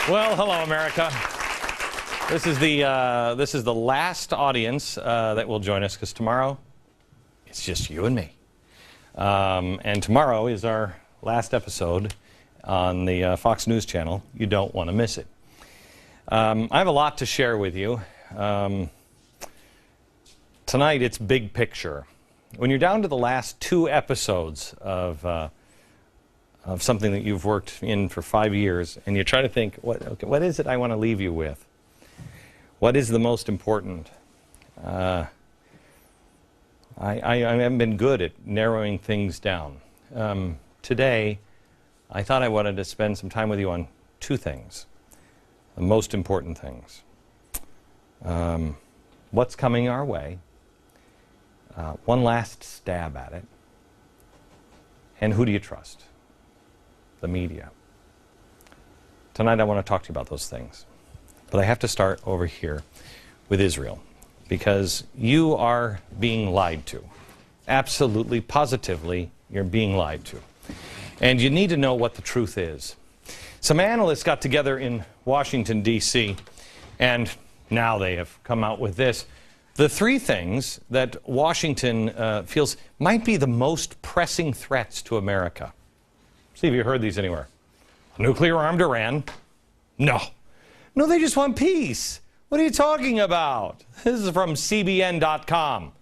Well, hello, America. This is the last audience that will join us, because tomorrow it's just you and me. And tomorrow is our last episode on the Fox News Channel. You don't want to miss it. I have a lot to share with you. Tonight it's big picture. When you're down to the last 2 episodes of something that you've worked in for 5 years, and you try to think, what is it I want to leave you with? What is the most important? I haven't been good at narrowing things down. Today, I thought I wanted to spend some time with you on 2 things, the most important things. What's coming our way, one last stab at it, and who do you trust? The media. Tonight I want to talk to you about those things. But I have to start over here with Israel, because you are being lied to. Absolutely, positively, you're being lied to. And you need to know what the truth is. Some analysts got together in Washington, D.C., and now they have come out with this. The 3 things that Washington feels might be the most pressing threats to America. See if you heard these anywhere. Nuclear-armed Iran? No. No, they just want peace. What are you talking about? This is from CBN.com.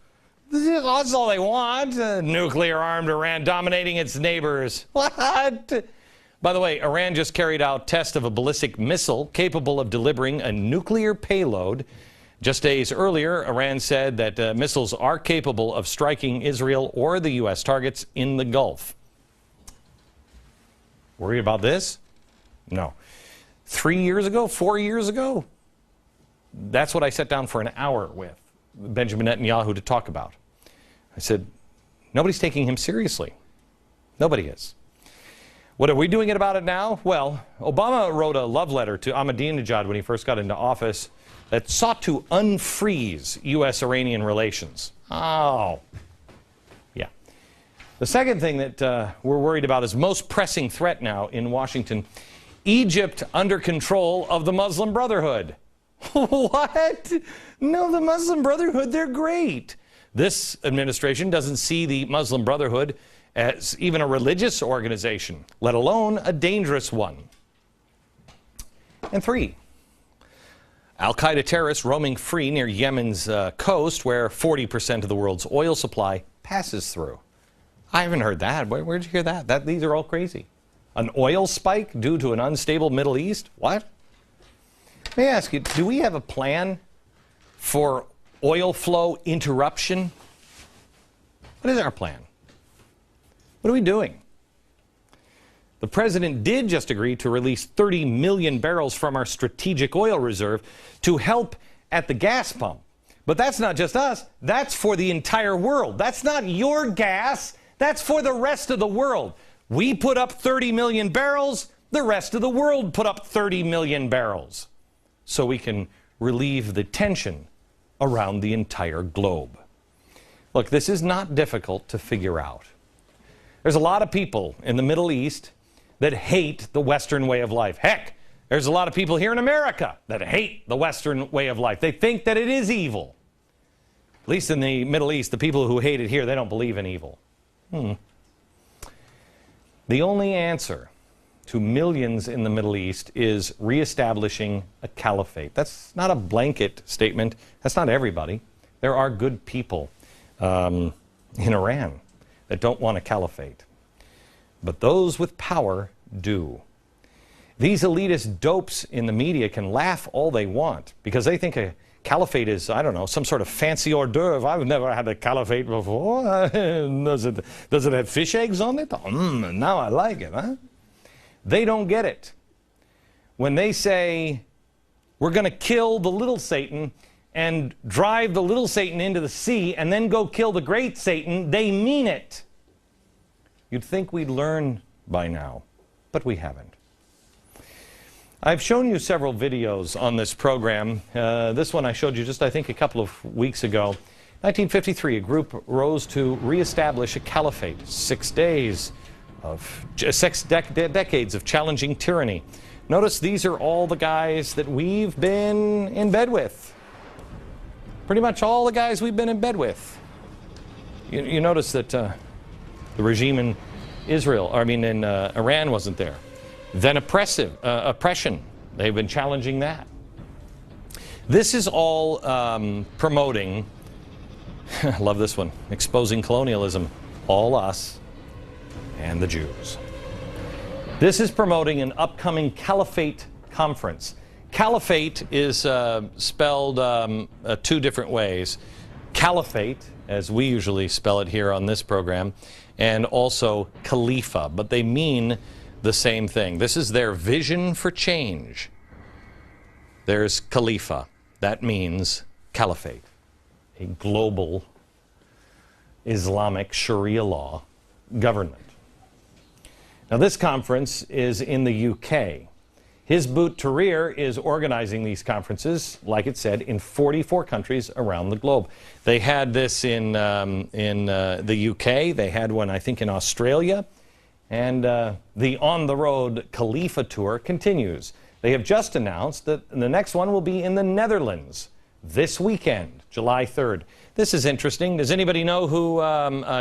That's all they want. Nuclear-armed Iran dominating its neighbors. What? By the way, Iran just carried out tests of a ballistic missile capable of delivering a nuclear payload. Just days earlier, Iran said that missiles are capable of striking Israel or the U.S. targets in the Gulf. Worried about this? No. 3 years ago, 4 years ago, that's what I sat down for an hour with Benjamin Netanyahu to talk about. I said, nobody's taking him seriously. Nobody is. What are we doing about it now? Well, Obama wrote a love letter to Ahmadinejad when he first got into office that sought to unfreeze U.S.-Iranian relations. Oh. The second thing that we're worried about is most pressing threat now in Washington. Egypt under control of the Muslim Brotherhood. What? No, the Muslim Brotherhood, they're great. This administration doesn't see the Muslim Brotherhood as even a religious organization, let alone a dangerous one. And 3, Al-Qaeda terrorists roaming free near Yemen's coast, where 40% of the world's oil supply passes through. I haven't heard that. Where'd you hear that? These are all crazy. An oil spike due to an unstable Middle East? What? Let me ask you, do we have a plan for oil flow interruption? What is our plan? What are we doing? The president did just agree to release 30 million barrels from our strategic oil reserve to help at the gas pump. But that's not just us. That's for the entire world. That's not your gas. That's for the rest of the world. We put up 30 million barrels. The rest of the world put up 30 million barrels. So we can relieve the tension around the entire globe. Look, this is not difficult to figure out. There's a lot of people in the Middle East that hate the Western way of life. Heck, there's a lot of people here in America that hate the Western way of life. They think that it is evil. At least in the Middle East, the people who hate it here, they don't believe in evil. The only answer to millions in the Middle East is reestablishing a caliphate. That's not a blanket statement. That's not everybody. There are good people in Iran that don't want a caliphate. But those with power do. These elitist dopes in the media can laugh all they want because they think a caliphate is, I don't know, some sort of fancy hors d'oeuvre. I've never had a caliphate before. Does it have fish eggs on it? Now I like it, huh? They don't get it. When they say, we're going to kill the little Satan and drive the little Satan into the sea and then go kill the great Satan, they mean it. You'd think we'd learn by now, but we haven't. I've shown you several videos on this program. This one I showed you just, I think, a couple of weeks ago. 1953, a group rose to reestablish a caliphate. 6 days of decades of challenging tyranny. Notice these are all the guys that we've been in bed with. Pretty much all the guys we've been in bed with. You notice that the regime in Iran wasn't there. Then oppression. They've been challenging that. This is all promoting, I love this one, exposing colonialism, all us and the Jews. This is promoting an upcoming Caliphate conference. Caliphate is spelled two different ways. Caliphate, as we usually spell it here on this program, and also Khalifa, but they mean the same thing. This is their vision for change. There's Khalifa. That means Caliphate, a global Islamic Sharia law government. Now, this conference is in the UK. Hizb ut-Tahrir is organizing these conferences, like it said, in 44 countries around the globe. They had this in the UK. They had one, I think, in Australia. And the on-the-road Khalifa tour continues. They have just announced that the next one will be in the Netherlands this weekend, July 3rd. This is interesting. Does anybody know who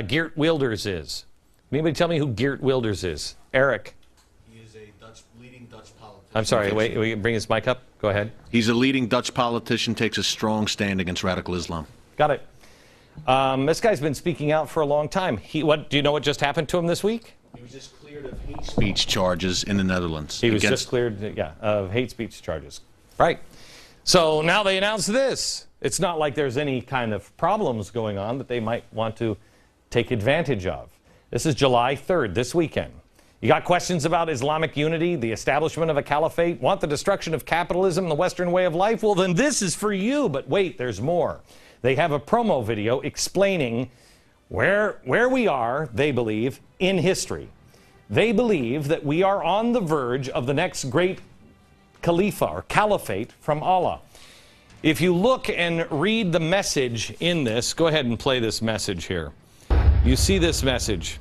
Geert Wilders is? Anybody tell me who Geert Wilders is? Eric. He is a leading Dutch politician. I'm sorry, wait, we bring his mic up? Go ahead. He's a leading Dutch politician, takes a strong stand against radical Islam. Got it. This guy's been speaking out for a long time. Do you know what just happened to him this week? He was just cleared of hate speech charges in the Netherlands. He was just cleared, of hate speech charges. Right. So now they announced this. It's not like there's any kind of problems going on that they might want to take advantage of. This is July 3rd, this weekend. You got questions about Islamic unity, the establishment of a caliphate, want the destruction of capitalism, the Western way of life? Well, then this is for you. But wait, there's more. They have a promo video explaining where we are, they believe, in history. They believe that we are on the verge of the next great Khalifa or caliphate from Allah. If you look and read the message in this, go ahead and play this message here. You see this message.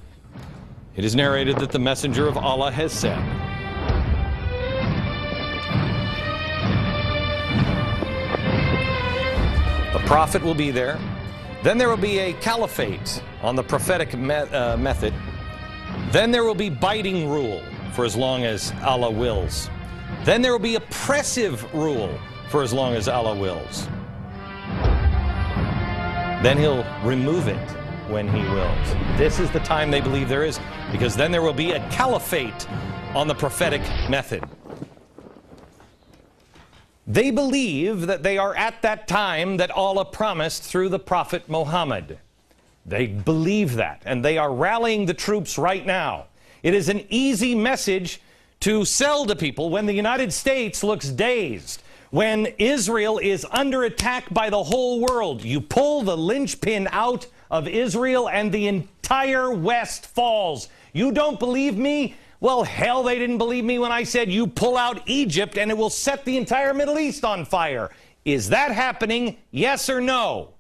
It is narrated that the messenger of Allah has said, the prophet will be there. Then there will be a caliphate on the prophetic method. Then there will be biting rule for as long as Allah wills. Then there will be oppressive rule for as long as Allah wills. Then he'll remove it when he wills. This is the time they believe there is, because then there will be a caliphate on the prophetic method. They believe that they are at that time that Allah promised through the Prophet Muhammad. They believe that, and they are rallying the troops right now. It is an easy message to sell to people when the United States looks dazed, when Israel is under attack by the whole world. You pull the linchpin out of Israel and the entire West falls. You don't believe me? Well, hell, they didn't believe me when I said you pull out Egypt and it will set the entire Middle East on fire. Is that happening? Yes or no?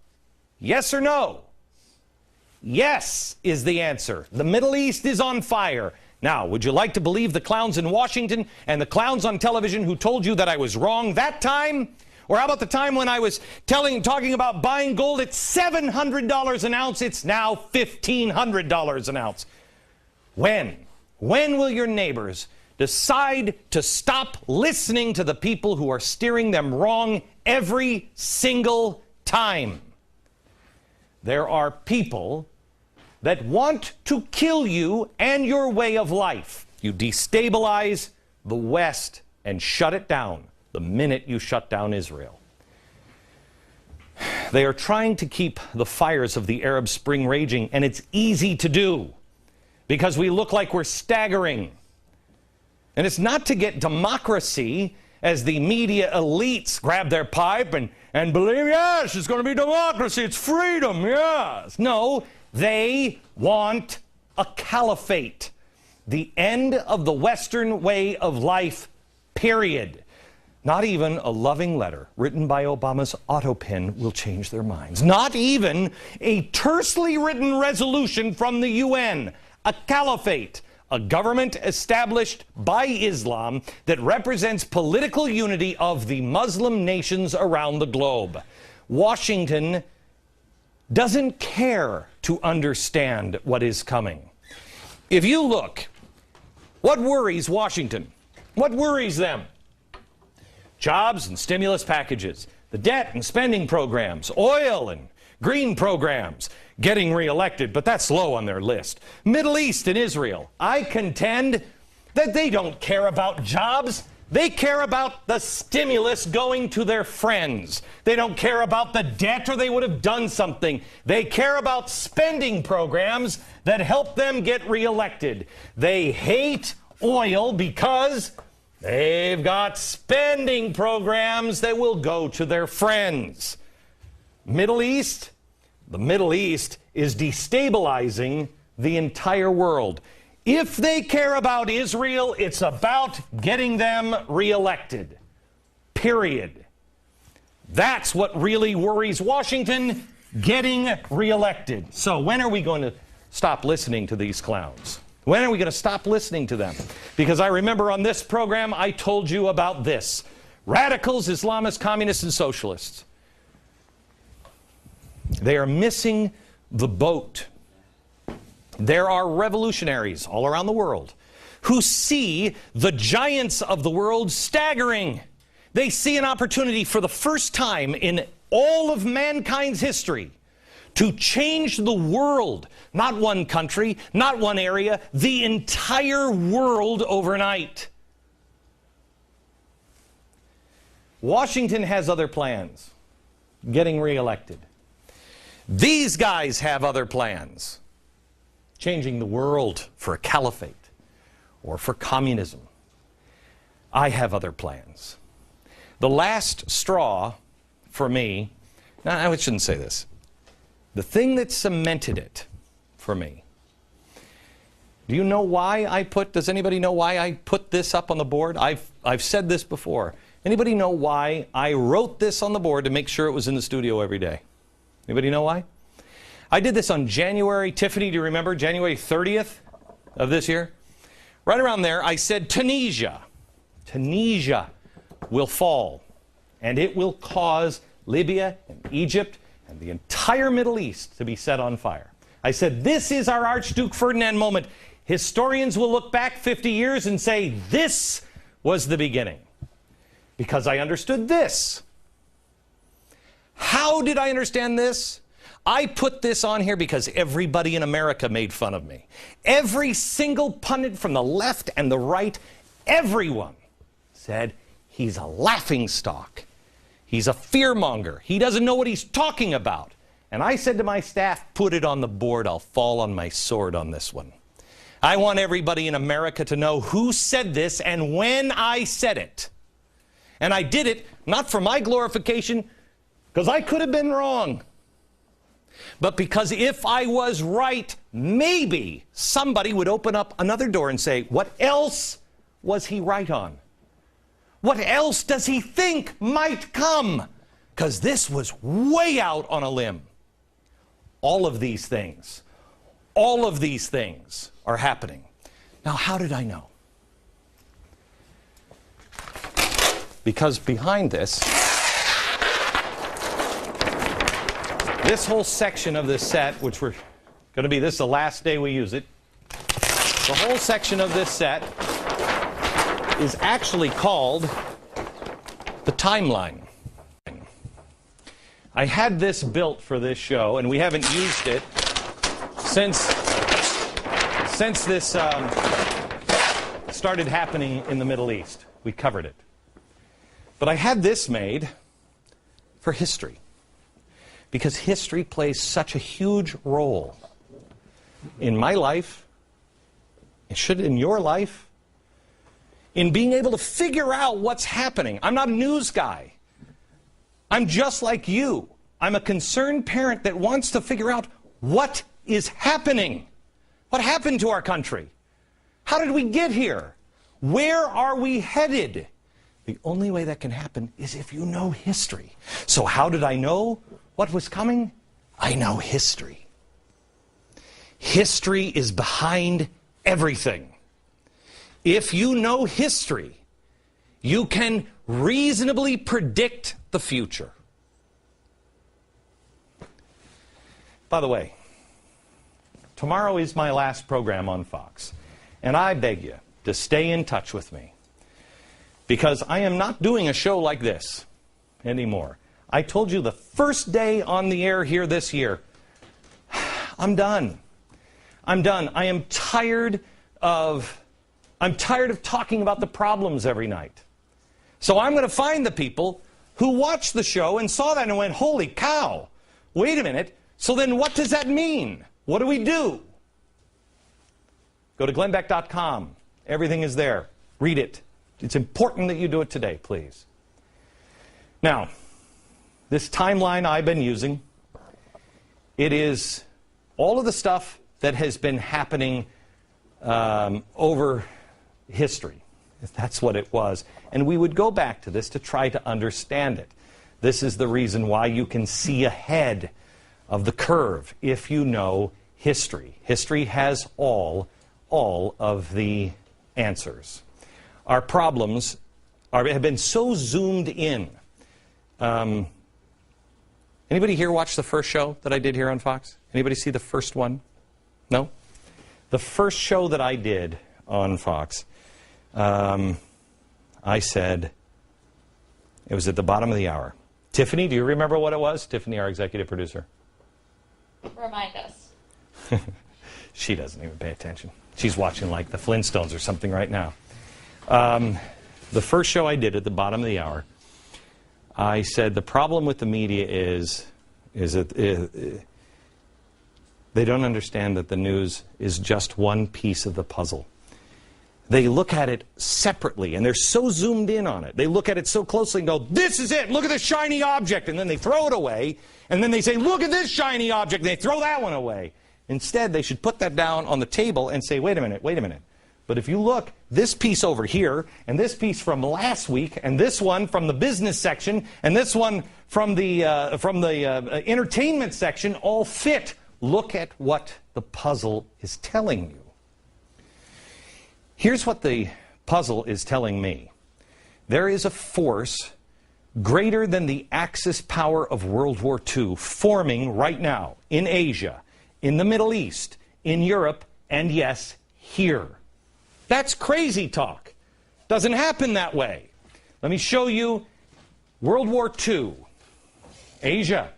Yes or no? Yes is the answer. The Middle East is on fire. Now, would you like to believe the clowns in Washington and the clowns on television who told you that I was wrong that time? Or how about the time when I was talking about buying gold at $700 an ounce? It's now $1,500 an ounce. When will your neighbors decide to stop listening to the people who are steering them wrong every single time? There are people that want to kill you and your way of life. You destabilize the West and shut it down the minute you shut down Israel. They are trying to keep the fires of the Arab Spring raging, and it's easy to do because we look like we're staggering. And it's not to get democracy as the media elites grab their pipe and believe, yes, it's going to be democracy, it's freedom, yes. No, they want a caliphate, the end of the Western way of life, period. Not even a loving letter written by Obama's auto pen will change their minds. Not even a tersely written resolution from the UN. A caliphate a government established by Islam that represents political unity of the Muslim nations around the globe. Washington doesn't care to understand what is coming. If you look, what worries Washington? What worries them? Jobs and stimulus packages, the debt and spending programs, oil and green programs, getting reelected, but that's low on their list. Middle East and Israel. I contend that they don't care about jobs. They care about the stimulus going to their friends. They don't care about the debt or they would have done something. They care about spending programs that help them get reelected. They hate oil because they've got spending programs that will go to their friends. Middle East? The Middle East is destabilizing the entire world. If they care about Israel, it's about getting them reelected. Period. That's what really worries Washington, getting reelected. So when are we going to stop listening to these clowns? When are we going to stop listening to them? Because I remember on this program I told you about this. Radicals, Islamists, communists, and socialists. They are missing the boat. There are revolutionaries all around the world who see the giants of the world staggering. They see an opportunity for the first time in all of mankind's history to change the world. Not one country, not one area, the entire world overnight. Washington has other plans. Getting reelected. These guys have other plans. Changing the world for a caliphate or for communism. I have other plans. The last straw for me, now I shouldn't say this. The thing that cemented it for me. Do you know why does anybody know why I put this up on the board? I've said this before. Anybody know why I wrote this on the board to make sure it was in the studio every day? Anybody know why? I did this on January, Tiffany, do you remember? January 30th of this year? Right around there, I said Tunisia will fall, and it will cause Libya and Egypt and the entire Middle East to be set on fire. I said, this is our Archduke Ferdinand moment. Historians will look back 50 years and say, this was the beginning. Because I understood this. How did I understand this? I put this on here because everybody in America made fun of me. Every single pundit from the left and the right, everyone said, he's a laughingstock. He's a fearmonger. He doesn't know what he's talking about. And I said to my staff, put it on the board. I'll fall on my sword on this one. I want everybody in America to know who said this and when I said it. And I did it not for my glorification, because I could have been wrong. But because if I was right, maybe somebody would open up another door and say, what else was he right on? What else does he think might come? Because this was way out on a limb. All of these things are happening. Now, how did I know? Because behind this whole section of this set, which we're going to be, this is the last day we use it. The whole section of this set is actually called the timeline. I had this built for this show, and we haven't used it since this started happening in the Middle East. We covered it. But I had this made for history, because history plays such a huge role in my life, it should in your life, in being able to figure out what's happening. I'm not a news guy. I'm just like you. I'm a concerned parent that wants to figure out what is happening. What happened to our country? How did we get here? Where are we headed? The only way that can happen is if you know history. So how did I know what was coming? I know history. History is behind everything. If you know history, you can reasonably predict the future. By the way, tomorrow is my last program on Fox, and I beg you to stay in touch with me, because I am not doing a show like this anymore. I told you the first day on the air here this year, I'm done. I'm done. I'm tired of talking about the problems every night. So I'm going to find the people who watched the show and saw that and went, holy cow, wait a minute. So then what does that mean? What do we do? Go to glennbeck.com. Everything is there. Read it. It's important that you do it today, please. Now, this timeline I've been using, it is all of the stuff that has been happening over history. That's what it was. And we would go back to this to try to understand it. This is the reason why you can see ahead of the curve if you know history. History has all of the answers. Our problems have been so zoomed in. Anybody here watch the first show that I did here on Fox? Anybody see the first one? No? The first show that I did on Fox, I said, it was at the bottom of the hour. Tiffany, do you remember what it was? Tiffany, our executive producer. Remind us. She doesn't even pay attention. She's watching like the Flintstones or something right now. The first show I did at the bottom of the hour, I said the problem with the media is that they don't understand that the news is just one piece of the puzzle. They look at it separately, and they're so zoomed in on it. They look at it so closely and go, this is it, look at this shiny object, and then they throw it away, and then they say, look at this shiny object, and they throw that one away. Instead, they should put that down on the table and say, wait a minute. But if you look, this piece over here, and this piece from last week, and this one from the business section, and this one from the entertainment section, all fit. Look at what the puzzle is telling you. Here's what the puzzle is telling me. There is a force greater than the Axis power of World War II forming right now in Asia, in the Middle East, in Europe, and yes, here. That's crazy talk. Doesn't happen that way. Let me show you World War II, Asia,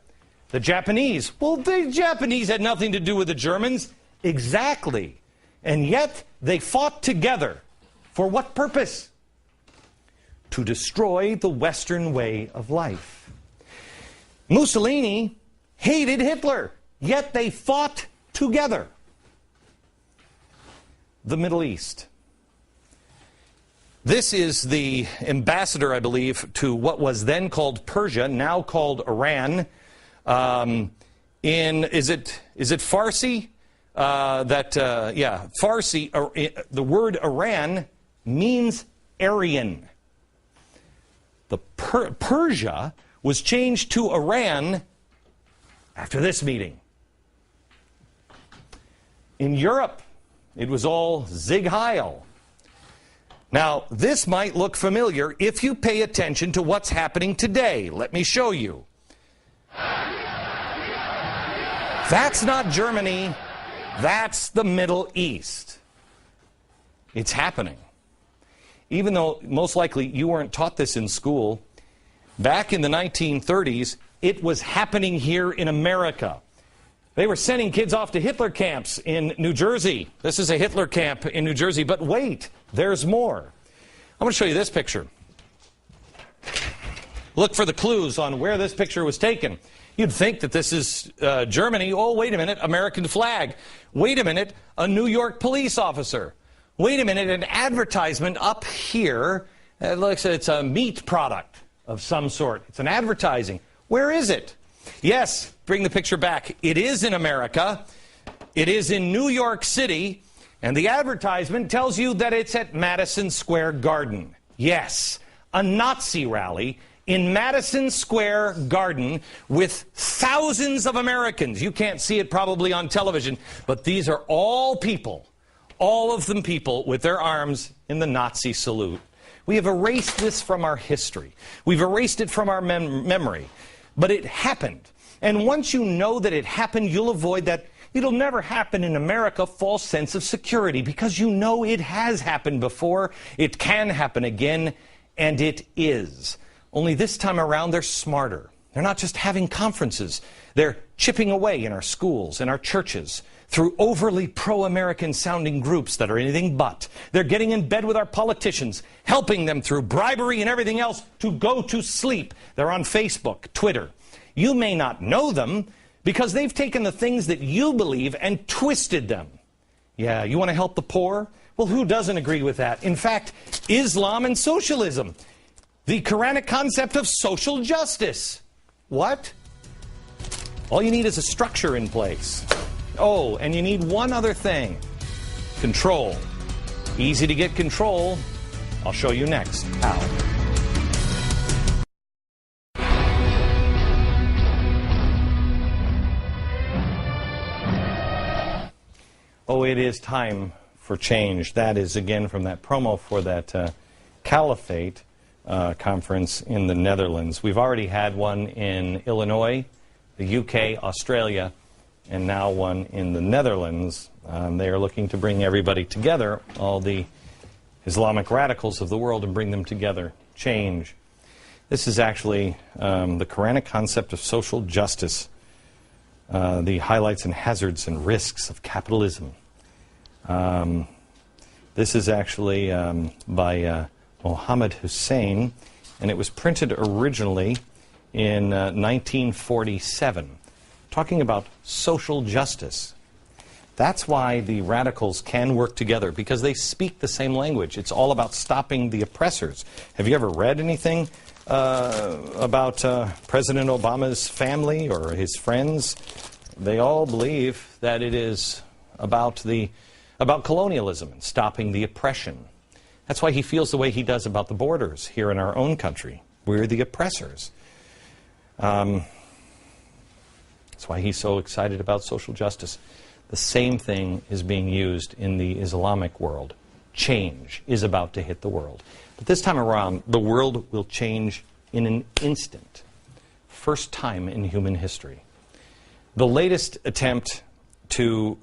the Japanese. Well, the Japanese had nothing to do with the Germans. Exactly. And yet they fought together. For what purpose? To destroy the Western way of life. Mussolini hated Hitler, yet they fought together. The Middle East. This is the ambassador, I believe, to what was then called Persia, now called Iran. Is it Farsi? Farsi. The word Iran means Aryan. The Persia was changed to Iran after this meeting. In Europe, it was all Sieg Heil. Now, this might look familiar if you pay attention to what's happening today. Let me show you. That's not Germany. That's the Middle East. It's happening. Even though most likely you weren't taught this in school, back in the 1930s, it was happening here in America. They were sending kids off to Hitler camps in New Jersey. This is a Hitler camp in New Jersey. But wait, there's more. I'm going to show you this picture. Look for the clues on where this picture was taken. You'd think that this is Germany. Oh, wait a minute, American flag. Wait a minute, a New York police officer. Wait a minute, an advertisement up here. It looks like it's a meat product of some sort. It's an advertising. Where is it? Yes, bring the picture back. It is in America. It is in New York City. And the advertisement tells you that it's at Madison Square Garden. Yes, a Nazi rally in Madison Square Garden with thousands of Americans. You can't see it probably on television, but these are all people all of them people with their arms in the Nazi salute. We have erased this from our history. We've erased it from our memory. But it happened. And once you know that it happened, you'll avoid that it'll never happen in America false sense of security, because you know it has happened before, it can happen again, and it is. Only this time around, they're smarter. They're not just having conferences. They're chipping away in our schools, in our churches, through overly pro-American sounding groups that are anything but. They're getting in bed with our politicians, helping them through bribery and everything else to go to sleep. They're on Facebook, Twitter. You may not know them because they've taken the things that you believe and twisted them. Yeah, you want to help the poor? Well, who doesn't agree with that? In fact, Islam and socialism. The Quranic concept of social justice. What? All you need is a structure in place. Oh, and you need one other thing. Control. Easy to get control. I'll show you next how. Oh, it is time for change. That is, again, from that promo for that Caliphate conference in the Netherlands. We've already had one in Illinois, the UK, Australia, and now one in the Netherlands. They are looking to bring everybody together, all the Islamic radicals of the world, and bring them together. Change. This is actually the Quranic concept of social justice. The highlights and hazards and risks of capitalism. This is actually by Mohammed Hussein, and it was printed originally in 1947, talking about social justice. That's why the radicals can work together, because they speak the same language. It's all about stopping the oppressors. Have you ever read anything about President Obama's family or his friends? They all believe that it is about colonialism and stopping the oppression. That's why he feels the way he does about the borders here in our own country. We're the oppressors. That's why he's so excited about social justice. The same thing is being used in the Islamic world. Change is about to hit the world. But this time around, the world will change in an instant. First time in human history. The latest attempt to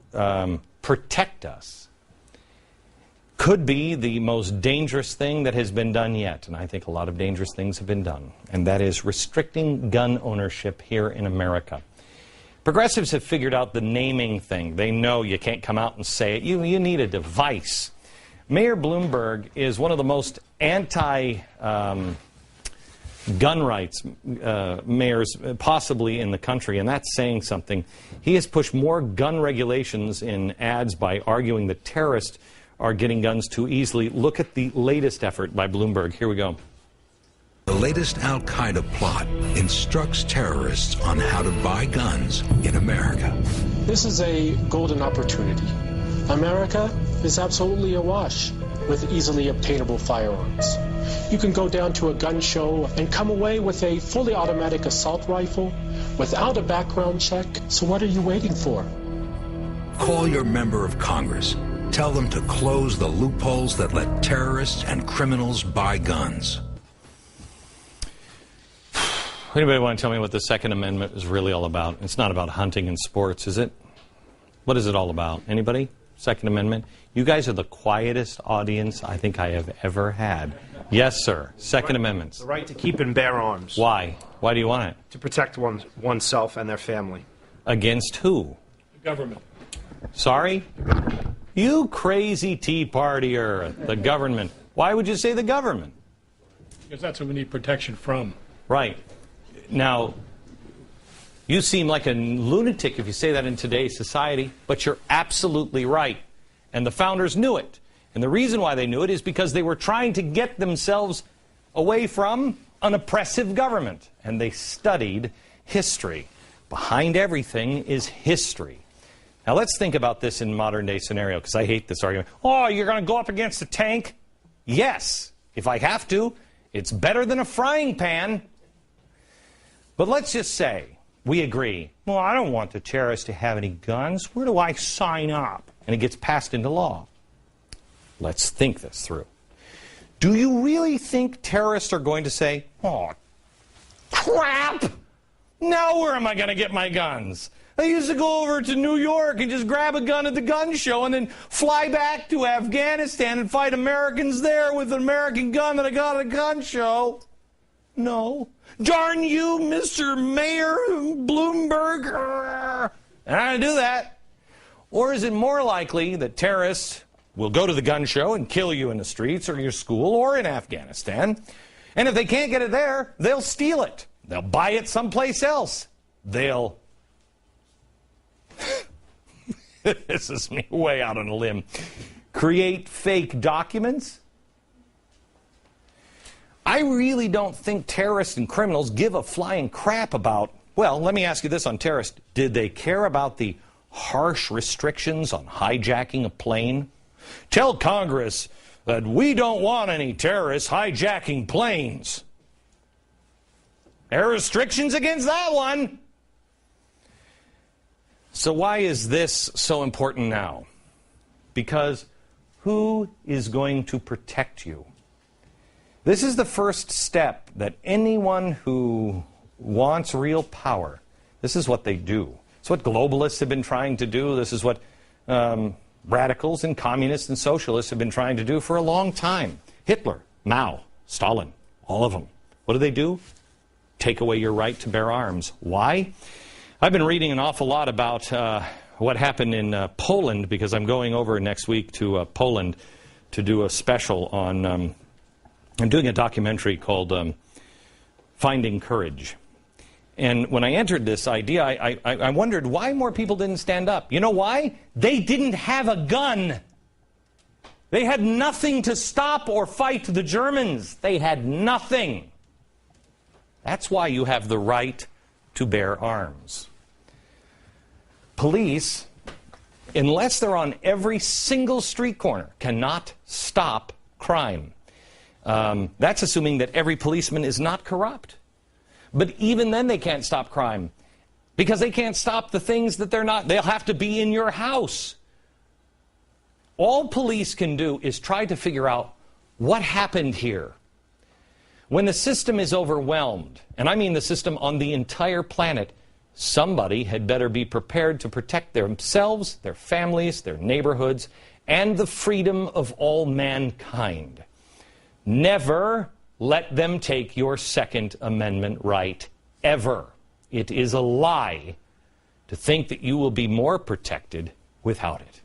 protect us could be the most dangerous thing that has been done yet. And I think a lot of dangerous things have been done. And that is restricting gun ownership here in America. Progressives have figured out the naming thing. They know you can't come out and say it. You need a device. Mayor Bloomberg is one of the most anti-gun rights mayors possibly in the country, and that's saying something. He has pushed more gun regulations in ads by arguing that terrorists are getting guns too easily. Look at the latest effort by Bloomberg. Here we go. The latest al-Qaeda plot instructs terrorists on how to buy guns in America. This is a golden opportunity. America is absolutely awash with easily obtainable firearms. You can go down to a gun show and come away with a fully automatic assault rifle without a background check. So what are you waiting for? Call your member of Congress. Tell them to close the loopholes that let terrorists and criminals buy guns. Anybody want to tell me what the Second Amendment is really all about? It's not about hunting and sports, is it? What is it all about? Anybody? Second Amendment? You guys are the quietest audience I think I have ever had. Yes, sir. Second Amendment. The right to keep and bear arms. Why? Why do you want it? To protect oneself and their family. Against who? The government. Sorry? You crazy Tea Partier. The government. Why would you say the government? Because that's what we need protection from. Right. Now, you seem like a lunatic if you say that in today's society, but you're absolutely right. And the founders knew it. And the reason why they knew it is because they were trying to get themselves away from an oppressive government. And they studied history. Behind everything is history. Now let's think about this in modern day scenario, because I hate this argument. Oh, you're going to go up against a tank? Yes, if I have to. It's better than a frying pan. But let's just say we agree, well, I don't want the terrorists to have any guns. Where do I sign up? And it gets passed into law. Let's think this through. Do you really think terrorists are going to say, oh, crap! Now where am I going to get my guns? I used to go over to New York and just grab a gun at the gun show and then fly back to Afghanistan and fight Americans there with an American gun that I got at a gun show. No. Darn you, Mr. Mayor Bloomberg. I'm not going to do that. Or is it more likely that terrorists will go to the gun show and kill you in the streets or your school or in Afghanistan? And if they can't get it there, they'll steal it. They'll buy it someplace else. They'll... This is me way out on a limb. Create fake documents? I really don't think terrorists and criminals give a flying crap about... Well, let me ask you this on terrorists. Did they care about the harsh restrictions on hijacking a plane? Tell Congress that we don't want any terrorists hijacking planes. There are restrictions against that one. So why is this so important now? Because who is going to protect you? This is the first step that anyone who wants real power, this is what they do. It's what globalists have been trying to do. This is what radicals and communists and socialists have been trying to do for a long time. Hitler, Mao, Stalin, all of them. What do? Take away your right to bear arms. Why? I've been reading an awful lot about what happened in Poland because I'm going over next week to Poland to do a special on... I'm doing a documentary called Finding Courage. And when I entered this idea, I wondered why more people didn't stand up. You know why? They didn't have a gun. They had nothing to stop or fight the Germans. They had nothing. That's why you have the right to bear arms. Police, unless they're on every single street corner, cannot stop crime. That's assuming that every policeman is not corrupt. But even then they can't stop crime because they can't stop the things that they're not. They'll have to be in your house. All police can do is try to figure out what happened here. When the system is overwhelmed, and I mean the system on the entire planet, somebody had better be prepared to protect themselves, their families, their neighborhoods, and the freedom of all mankind. Never let them take your Second Amendment right, ever. It is a lie to think that you will be more protected without it.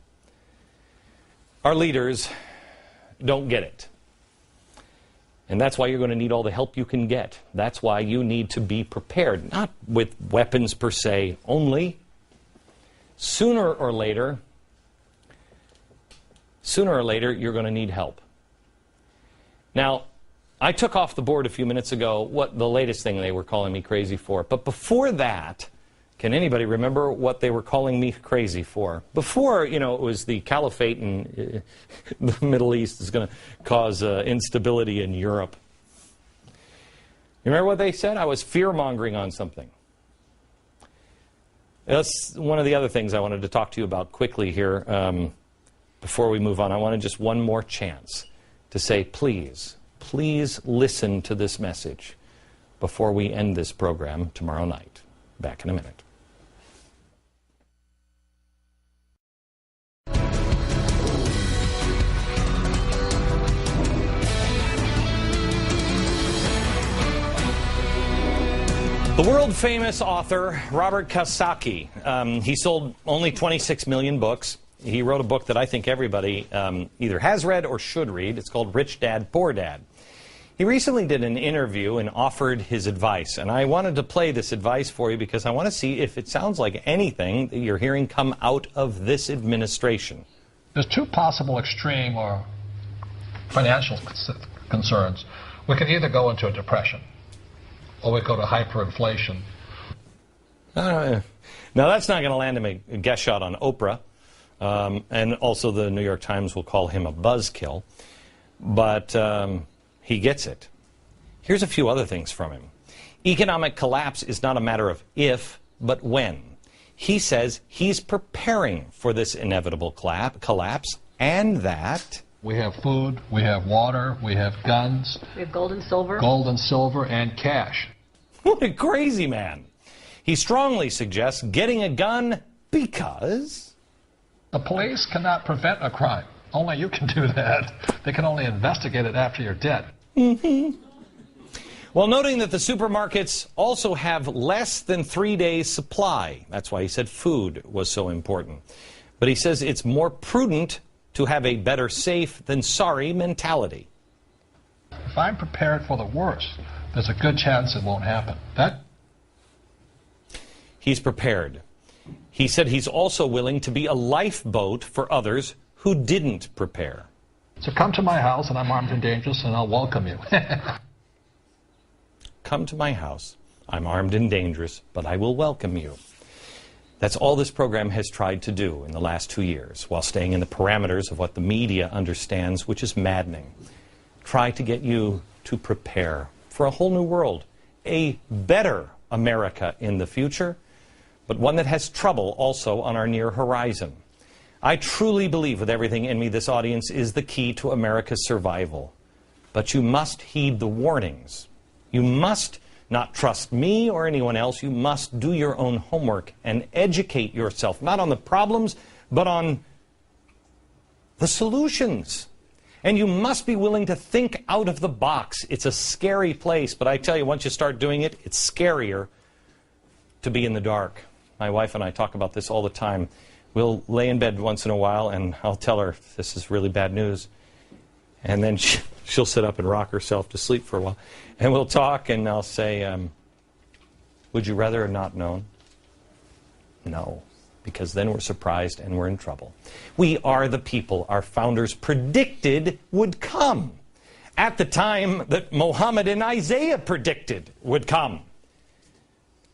Our leaders don't get it. And that's why you're going to need all the help you can get. That's why you need to be prepared, not with weapons per se only. Sooner or later, you're going to need help. Now, I took off the board a few minutes ago what the latest thing they were calling me crazy for. But before that, can anybody remember what they were calling me crazy for? Before, it was the caliphate in the Middle East is going to cause instability in Europe. You remember what they said? I was fear-mongering on something. That's one of the other things I wanted to talk to you about quickly here before we move on. I wanted just one more chance to say, please listen to this message before we end this program tomorrow night. Back in a minute. The world-famous author, Robert Kiyosaki, he sold only 26 million books. He wrote a book that I think everybody either has read or should read. It's called Rich Dad, Poor Dad. He recently did an interview and offered his advice. And I wanted to play this advice for you because I want to see if it sounds like anything that you're hearing come out of this administration. There's two possible extreme or financial concerns. We can either go into a depression or we go to hyperinflation. Now, that's not going to land him a guest shot on Oprah. And also the New York Times will call him a buzzkill. But he gets it. Here's a few other things from him. Economic collapse is not a matter of if, but when. He says he's preparing for this inevitable collapse and that We have food, we have water, we have guns. We have gold and silver. Gold and silver and cash. What a crazy man. He strongly suggests getting a gun because The police cannot prevent a crime. Only you can do that. They can only investigate it after you're dead. Well, noting that the supermarkets also have less than 3 days' supply. That's why he said food was so important. But he says it's more prudent to have a better safe than sorry mentality. If I'm prepared for the worst, there's a good chance it won't happen. He's prepared. He said he's also willing to be a lifeboat for others who didn't prepare. So come to my house, and I'm armed and dangerous, and I'll welcome you. Come to my house. I'm armed and dangerous, but I will welcome you. That's all this program has tried to do in the last 2 years, while staying in the parameters of what the media understands, which is maddening. Try to get you to prepare for a whole new world, a better America in the future, but one that has trouble also on our near horizon. I truly believe with everything in me this audience is the key to America's survival. But you must heed the warnings. You must not trust me or anyone else. You must do your own homework and educate yourself, not on the problems, but on the solutions. And you must be willing to think out of the box. It's a scary place, but I tell you, once you start doing it, it's scarier to be in the dark. My wife and I talk about this all the time. We'll lay in bed once in a while, and I'll tell her, this is really bad news. And then she'll sit up and rock herself to sleep for a while. And we'll talk, and I'll say, would you rather have not known? No, because then we're surprised and we're in trouble. We are the people our founders predicted would come at the time that Muhammad and Isaiah predicted would come.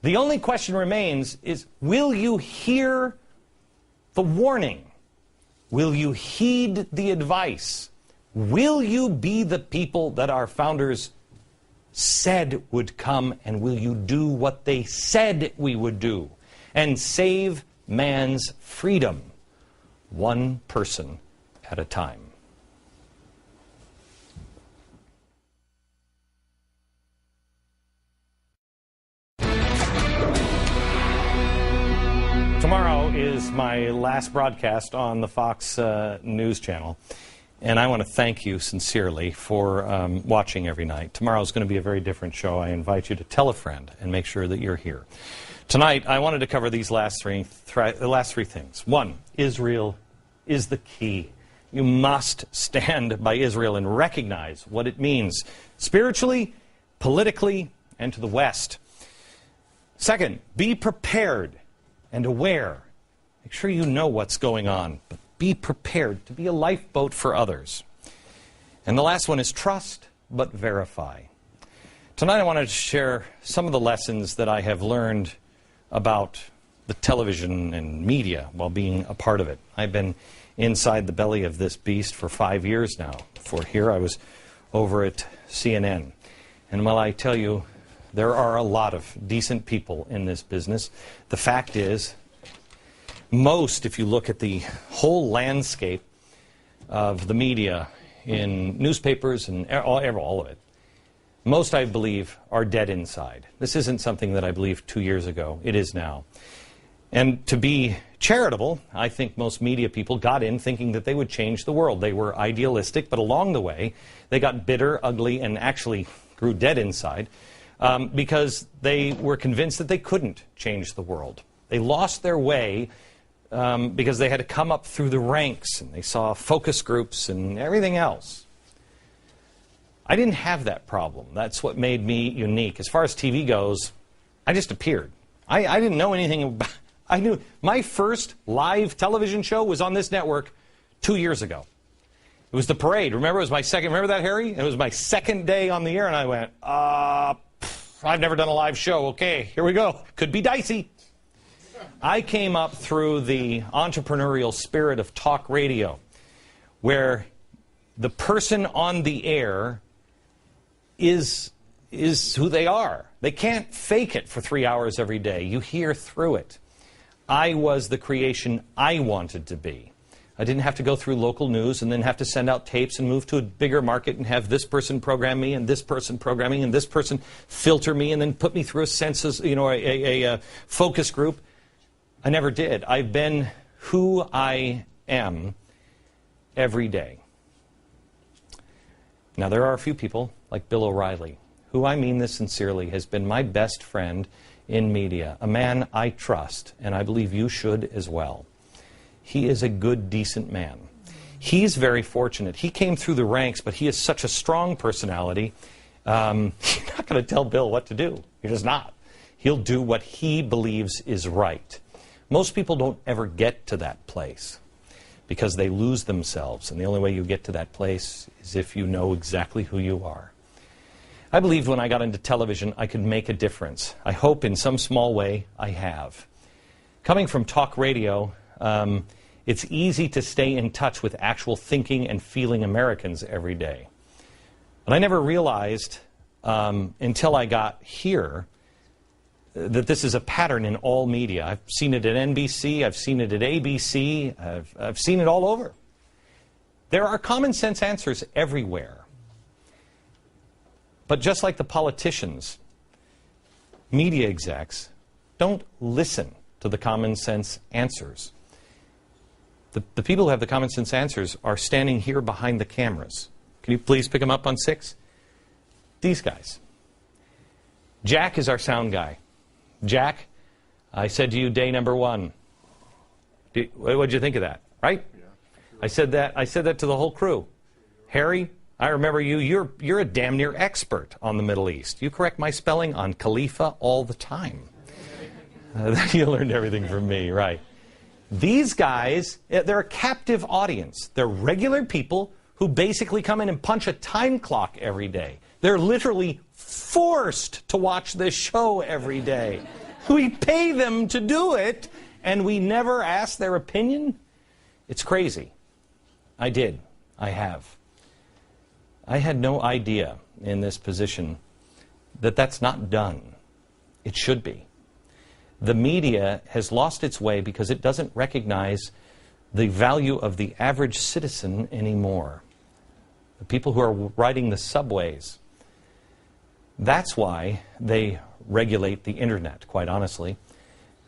The only question remains is, will you hear the warning? Will you heed the advice? Will you be the people that our founders said would come, and will you do what they said we would do and save man's freedom, one person at a time? Tomorrow is my last broadcast on the Fox News Channel, and I want to thank you sincerely for watching every night. Tomorrow is going to be a very different show. I invite you to tell a friend and make sure that you're here. Tonight, I wanted to cover these last three things. One, Israel is the key. You must stand by Israel and recognize what it means spiritually, politically, and to the West. Second, be prepared and aware. Make sure you know what's going on, but be prepared to be a lifeboat for others. And the last one is trust, but verify. Tonight I wanted to share some of the lessons that I have learned about the television and media while being a part of it. I've been inside the belly of this beast for 5 years now. Before here I was over at CNN. And while I tell you, there are a lot of decent people in this business, the fact is, most, if you look at the whole landscape of the media in newspapers and all of it, most, I believe, are dead inside. This isn't something that I believed 2 years ago. It is now. And to be charitable, I think most media people got in thinking that they would change the world. They were idealistic, but along the way, they got bitter, ugly, and actually grew dead inside because they were convinced that they couldn't change the world. They lost their way because they had to come up through the ranks, and they saw focus groups and everything else. I didn't have that problem. That's what made me unique. As far as TV goes, I just appeared. I didn't know anything about... I knew my first live television show was on this network 2 years ago. It was the parade. Remember, it was my second... Remember that, Harry? It was my second day on the air, and I went, I've never done a live show. Okay, here we go. Could be dicey. I came up through the entrepreneurial spirit of talk radio, where the person on the air is who they are. They can't fake it for 3 hours every day. You hear through it. I was the creation I wanted to be. I didn't have to go through local news and then have to send out tapes and move to a bigger market and have this person program me and this person program me and this person filter me and then put me through a census, a focus group. I never did. I've been who I am every day. Now, there are a few people, like Bill O'Reilly, who, I mean this sincerely, has been my best friend in media, a man I trust, and I believe you should as well. He is a good, decent man. He's very fortunate. He came through the ranks, but he is such a strong personality. You're not going to tell Bill what to do. You're just not. He'll do what he believes is right. Most people don't ever get to that place because they lose themselves, and the only way you get to that place is if you know exactly who you are. I believed when I got into television I could make a difference. I hope in some small way I have. Coming from talk radio, it's easy to stay in touch with actual thinking and feeling Americans every day. But I never realized until I got here that this is a pattern in all media. I've seen it at NBC, I've seen it at ABC, I've seen it all over. There are common sense answers everywhere. But just like the politicians, media execs don't listen to the common sense answers. The people who have the common sense answers are standing here behind the cameras. Can you please pick them up on 6? These guys. Jack is our sound guy. Jack, I said to you day number 1. What did you think of that? Right? I said that to the whole crew. Harry, I remember you. You're a damn near expert on the Middle East. You correct my spelling on Khalifa all the time. You learned everything from me, right? These guys, they're a captive audience. They're regular people who basically come in and punch a time clock every day. They're literally forced to watch this show every day. We pay them to do it, and we never ask their opinion? It's crazy. I did. I have. I had no idea in this position that that's not done. It should be. The media has lost its way because it doesn't recognize the value of the average citizen anymore. The people who are riding the subways. That's why they regulate the internet, quite honestly,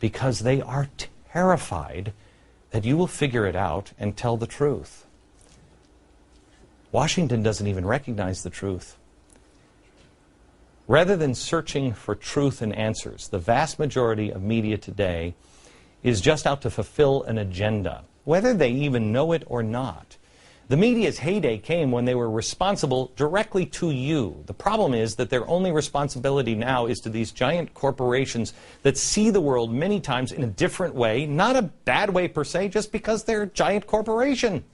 because they are terrified that you will figure it out and tell the truth. Washington doesn't even recognize the truth. Rather than searching for truth and answers, the vast majority of media today is just out to fulfill an agenda, whether they even know it or not. The media's heyday came when they were responsible directly to you. The problem is that their only responsibility now is to these giant corporations that see the world many times in a different way, not a bad way per se, just because they're a giant corporation.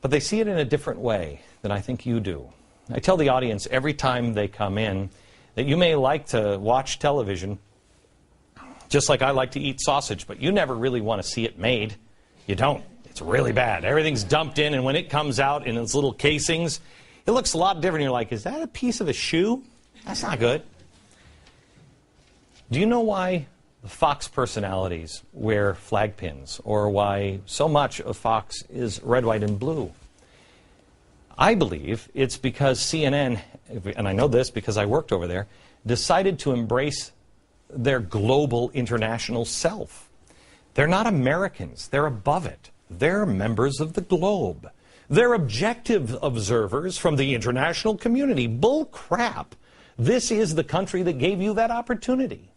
But they see it in a different way than I think you do. I tell the audience every time they come in that you may like to watch television, just like I like to eat sausage, but you never really want to see it made. You don't. It's really bad. Everything's dumped in, and when it comes out in its little casings, it looks a lot different. You're like, is that a piece of a shoe? That's not good. Do you know why the Fox personalities wear flag pins, or why so much of Fox is red, white, and blue? I believe it's because CNN, and I know this because I worked over there, decided to embrace their global international self. They're not Americans. They're above it. They're members of the globe. They're objective observers from the international community. Bull crap. This is the country that gave you that opportunity.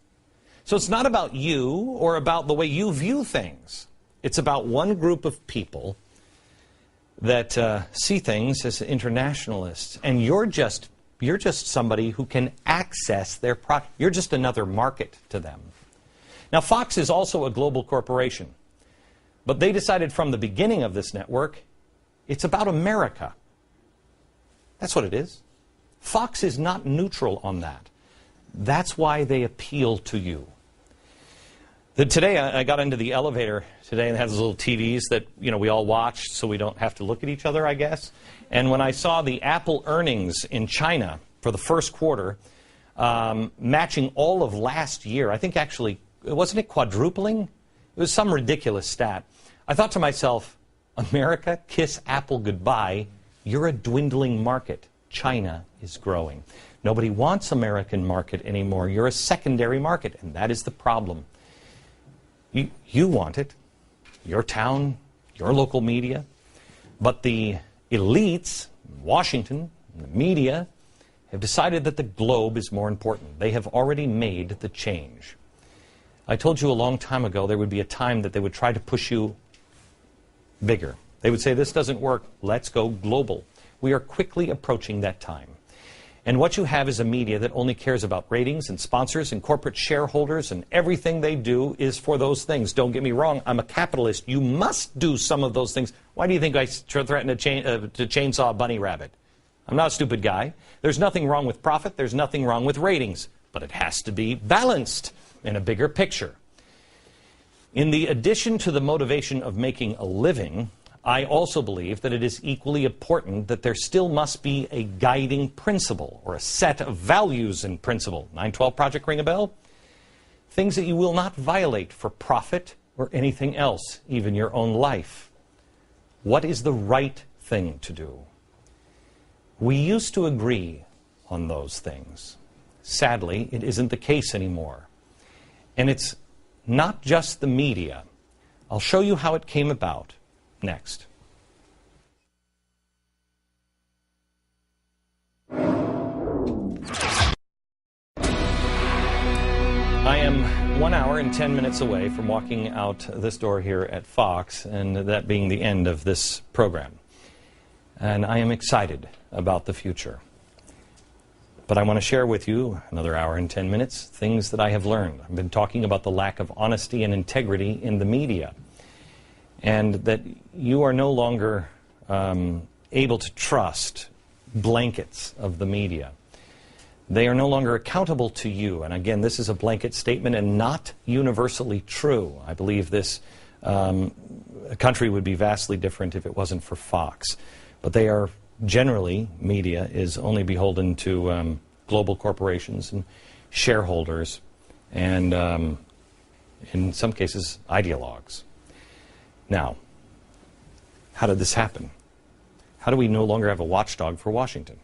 So it's not about you or about the way you view things. It's about one group of people that see things as internationalists, and you're just somebody who can access their product. You're just another market to them. Now, Fox is also a global corporation, but they decided from the beginning of this network, it's about America. That's what it is. Fox is not neutral on that. That's why they appeal to you. Today, I got into the elevator today, and it has those little TVs that, we all watch so we don't have to look at each other, I guess. And when I saw the Apple earnings in China for the first quarter, matching all of last year, I think actually, wasn't it quadrupling? It was some ridiculous stat. I thought to myself, America, kiss Apple goodbye. You're a dwindling market. China is growing. Nobody wants American market anymore. You're a secondary market, and that is the problem. You want it, your town, your local media, but the elites, Washington, the media, have decided that the globe is more important. They have already made the change. I told you a long time ago there would be a time that they would try to push you bigger. They would say, this doesn't work, let's go global. We are quickly approaching that time. And what you have is a media that only cares about ratings and sponsors and corporate shareholders, and everything they do is for those things. Don't get me wrong, I'm a capitalist. You must do some of those things. Why do you think I threatened to chainsaw a bunny rabbit? I'm not a stupid guy. There's nothing wrong with profit. There's nothing wrong with ratings. But it has to be balanced in a bigger picture. In the addition to the motivation of making a living, I also believe that it is equally important that there still must be a guiding principle or a set of values and principle. 912 Project, ring a bell? Things that you will not violate for profit or anything else, even your own life. What is the right thing to do? We used to agree on those things. Sadly, it isn't the case anymore. And it's not just the media. I'll show you how it came about next. I am 1 hour and 10 minutes away from walking out this door here at Fox, and that being the end of this program. And I am excited about the future. But I want to share with you, another hour and 10 minutes, things that I have learned. I've been talking about the lack of honesty and integrity in the media, and that you are no longer able to trust blankets of the media. They are no longer accountable to you. And again, this is a blanket statement and not universally true. I believe this country would be vastly different if it wasn't for Fox. But they are generally, media is only beholden to global corporations and shareholders and, in some cases, ideologues. Now, how did this happen? How do we no longer have a watchdog for Washington?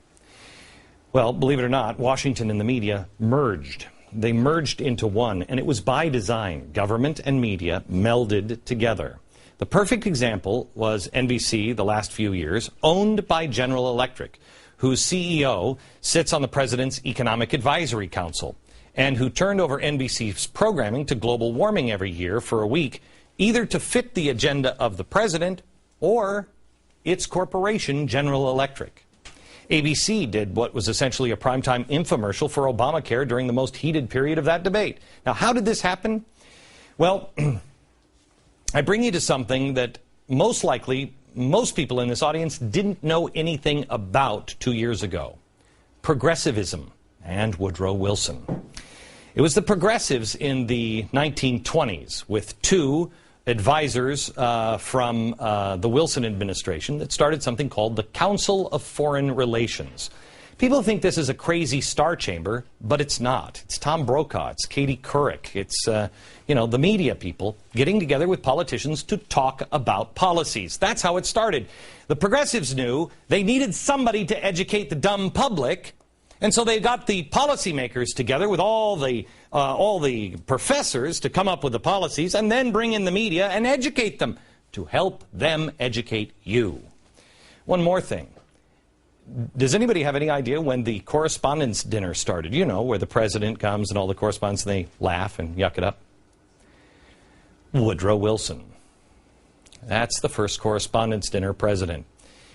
Well, believe it or not, Washington and the media merged. They merged into one, and it was by design. Government and media melded together. The perfect example was NBC the last few years, owned by General Electric, whose CEO sits on the President's Economic Advisory Council, and who turned over NBC's programming to global warming every year for a week, either to fit the agenda of the President or its corporation, General Electric. ABC did what was essentially a primetime infomercial for Obamacare during the most heated period of that debate. Now, how did this happen? Well, I bring you to something that most likely most people in this audience didn't know anything about 2 years ago. Progressivism and Woodrow Wilson. It was the progressives in the 1920s with two advisors from the Wilson administration that started something called the Council of Foreign Relations. People think this is a crazy star chamber, but it's not. It's Tom Brokaw, it's Katie Couric, it's the media people getting together with politicians to talk about policies. That's how it started. The progressives knew they needed somebody to educate the dumb public, and so they got the policymakers together with all the professors to come up with the policies and then bring in the media and educate them to help them educate you. One more thing. Does anybody have any idea when the correspondence dinner started? You know, where the president comes and all the correspondents, they laugh and yuck it up. Woodrow Wilson. That's the first correspondence dinner president.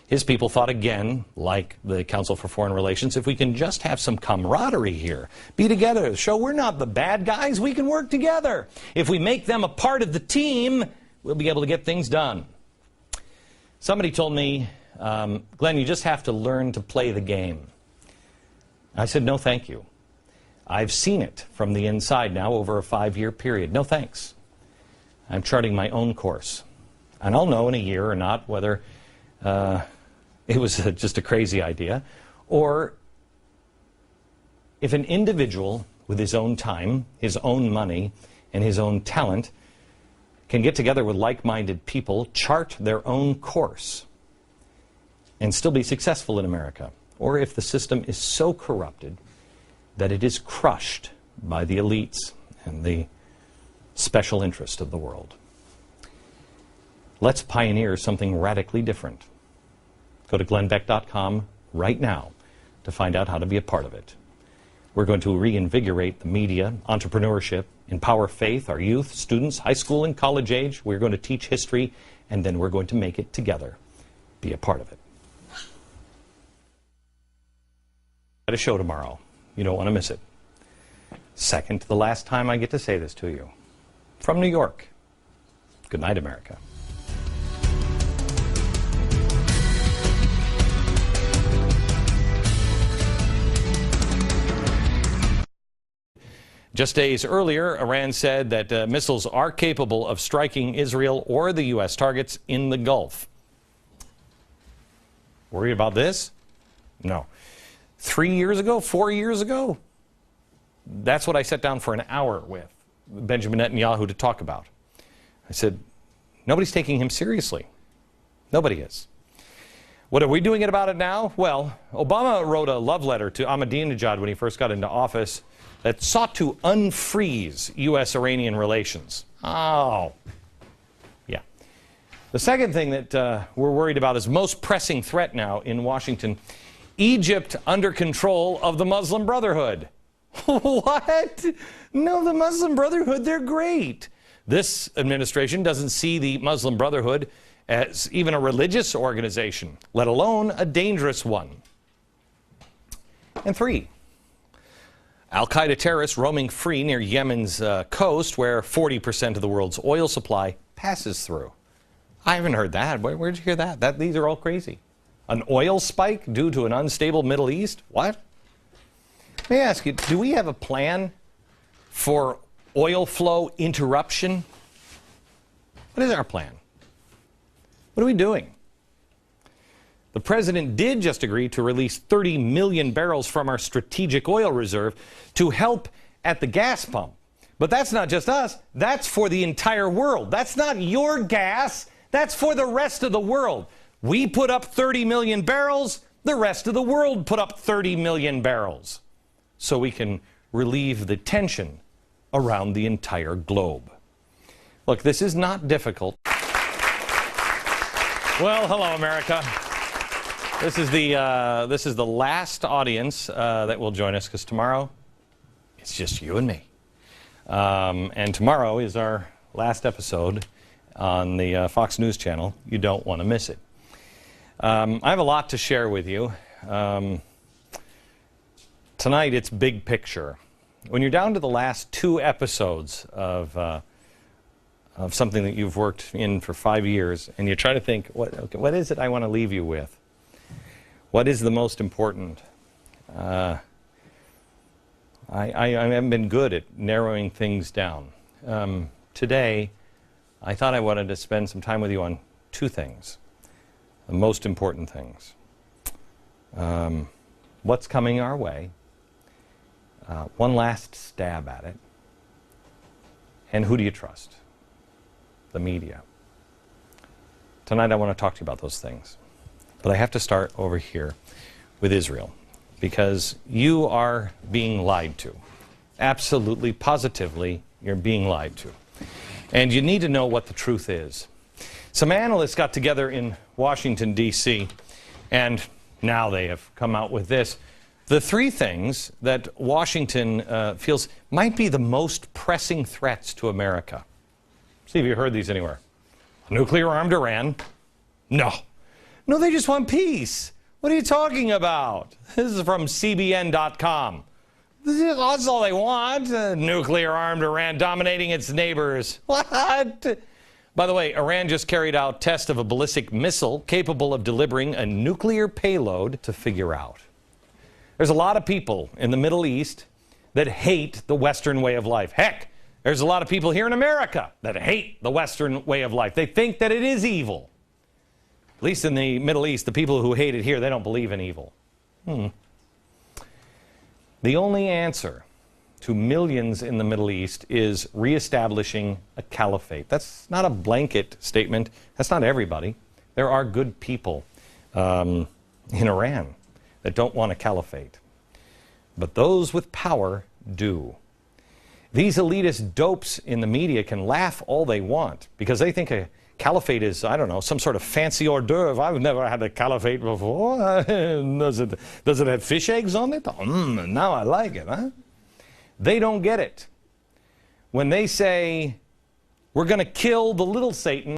His people thought again, like the Council for Foreign Relations, if we can just have some camaraderie here, be together, show we're not the bad guys, we can work together. If we make them a part of the team, we'll be able to get things done. Somebody told me, Glenn, you just have to learn to play the game. I said, no, thank you. I've seen it from the inside now over a 5-year period. No, thanks. I'm charting my own course. And I'll know in a year or not whether it was just a crazy idea, or if an individual with his own time, his own money, and his own talent can get together with like-minded people, chart their own course, and still be successful in America, or if the system is so corrupted that it is crushed by the elites and the special interest of the world. Let's pioneer something radically different. Go to glennbeck.com right now to find out how to be a part of it. We're going to reinvigorate the media, entrepreneurship, empower faith, our youth, students, high school and college age. We're going to teach history, and then we're going to make it together. Be a part of it. At a show tomorrow. You don't want to miss it. Second to the last time I get to say this to you. From New York. Good night, America. Just days earlier, Iran said that missiles are capable of striking Israel or the U.S. targets in the Gulf. Worried about this? No. 3 years ago, 4 years ago, that's what I sat down for an hour with Benjamin Netanyahu to talk about. I said, nobody's taking him seriously. Nobody is. What are we doing about it now? Well, Obama wrote a love letter to Ahmadinejad when he first got into office that sought to unfreeze U.S.-Iranian relations. Oh, yeah. The second thing that we're worried about is most pressing threat now in Washington, Egypt under control of the Muslim Brotherhood. What? No, the Muslim Brotherhood, they're great. This administration doesn't see the Muslim Brotherhood as even a religious organization, let alone a dangerous one. And three, Al-Qaeda terrorists roaming free near Yemen's coast, where 40% of the world's oil supply passes through. I haven't heard that. Where'd you hear that? These are all crazy. An oil spike due to an unstable Middle East? What? Let me ask you, do we have a plan for oil flow interruption? What is our plan? What are we doing? The president did just agree to release 30 million barrels from our strategic oil reserve to help at the gas pump. But that's not just us. That's for the entire world. That's not your gas. That's for the rest of the world. We put up 30 million barrels. The rest of the world put up 30 million barrels. So we can relieve the tension around the entire globe. Look, this is not difficult. Well, hello, America. This is the last audience that will join us, because tomorrow it's just you and me. And tomorrow is our last episode on the Fox News Channel. You don't want to miss it. I have a lot to share with you. Tonight it's big picture. When you're down to the last 2 episodes of something that you've worked in for 5 years, and you try to think, what is it I want to leave you with? What is the most important? I haven't been good at narrowing things down. Today, I thought I wanted to spend some time with you on 2 things, the most important things. What's coming our way, one last stab at it, and who do you trust? The media. Tonight I want to talk to you about those things. But I have to start over here with Israel, because you are being lied to. Absolutely, positively, you're being lied to. And you need to know what the truth is. Some analysts got together in Washington, D.C., and now they have come out with this. The 3 things that Washington feels might be the most pressing threats to America. See if you heard these anywhere. Nuclear-armed Iran? No. No, they just want peace. What are you talking about? This is from CBN.com. That's all they want. Nuclear-armed Iran dominating its neighbors. What? By the way, Iran just carried out tests of a ballistic missile capable of delivering a nuclear payload to figure out. There's a lot of people in the Middle East that hate the Western way of life. Heck, there's a lot of people here in America that hate the Western way of life. They think that it is evil. At least in the Middle East, the people who hate it here, they don't believe in evil. The only answer to millions in the Middle East is reestablishing a caliphate. That's not a blanket statement. That's not everybody. There are good people in Iran that don't want a caliphate. But those with power do. These elitist dopes in the media can laugh all they want because they think a caliphate is, I don't know, some sort of fancy hors d'oeuvre. I've never had a caliphate before. Does it have fish eggs on it? Now I like it, huh? They don't get it. When they say, we're going to kill the little Satan,